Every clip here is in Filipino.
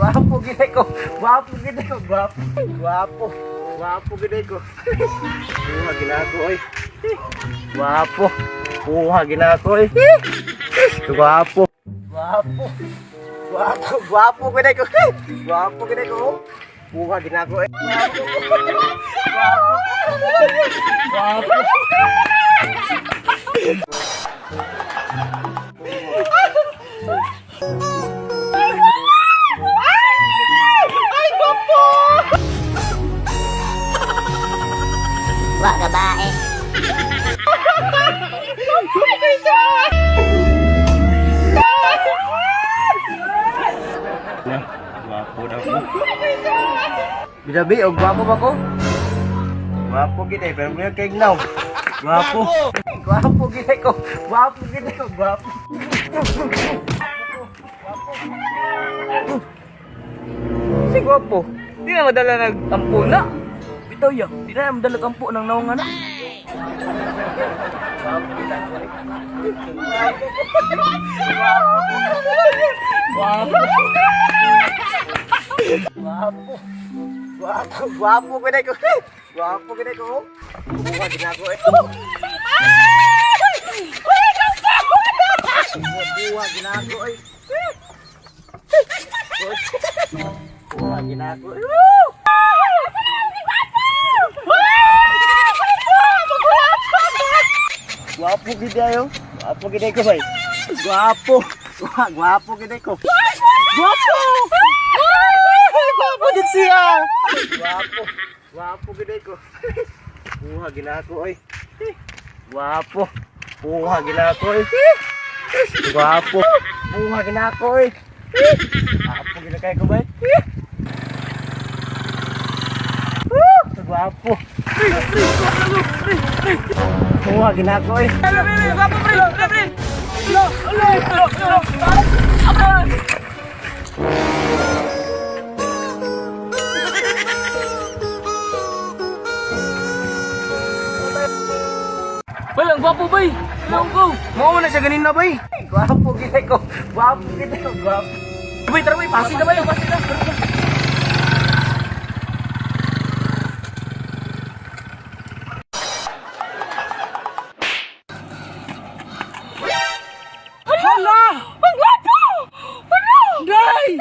Gwapo gid ko. Gwapo gid ko. Gwapo. Gwapo. Gwapo gid ko. Puha ginako oy. Gwapo. Puha ginako oy. Gwapo. Gwapo. Gwapo. Gwapo gid ko. Gwapo gid ko. Puha ginako oy. Gwapo. Gwapo. Wah, babae. Gwapo daw ko. Bidabi, o gwapo ba ko? Gwapo gid pero may kay gnaw. Gwapo. Gwapo gid ko. Gwapo gid ko. Gwapo. Si gwapo. Di na madala nagtampo na. Bitaw ya, di na madala kampo ng naungan na. Gwapo. Gwapo. Gwapo. Gwapo gid ko. Gwapo gid ko. Buha din ako eh. Buha din ako eh. Buha din ako eh. Gwapo gid ayo. Gwapo gid ko bay. Gwapo. Gwapo gid ko. Gwapo. Gwapo gid siya. Gwapo. Gwapo gid ko. Buha ginako oy. Gwapo. Buha ginako oy. Gwapo. Buha ginako oy. Gwapo gid kay ko bay. Gwapo. Buha ginako oy. Gwapo pre. Lo. Bay, ang gwapo bay! Long go! Mau na siya ganina bay. Gwapo gid ko. Gwapo gid ko. Gwapo. Bay, tara bay! Pasig na bay! Pasig na! Hala! Ang gwapo! Ano? Day!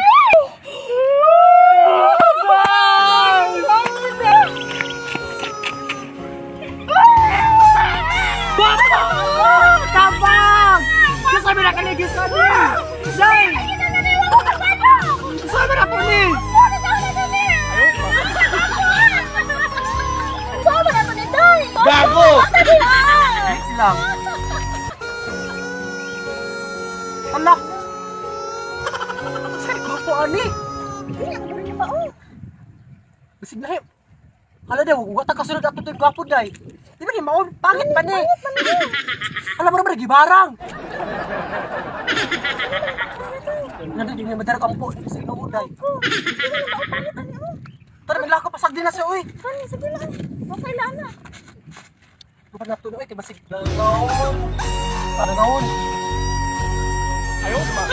Tabang! Kasabi na kanigis ka ni! Day! Kasabi na po ni! Gago! Wait lang. Ala! Saan gwapo ani? Bisig na him. Hala day, huwag ka kasunod ato ito yung gwapo day. Di ba ni maon? Pangit pa ni? Alam mo naman, nagibarang. Nandun yung madara kang po sa inoo day. Tara, may lako pasag din na siya, uy. Sige lang. Okay lang na. Kapag natuloy, kaya basig na gawon. Para gawon. Ayaw, diba?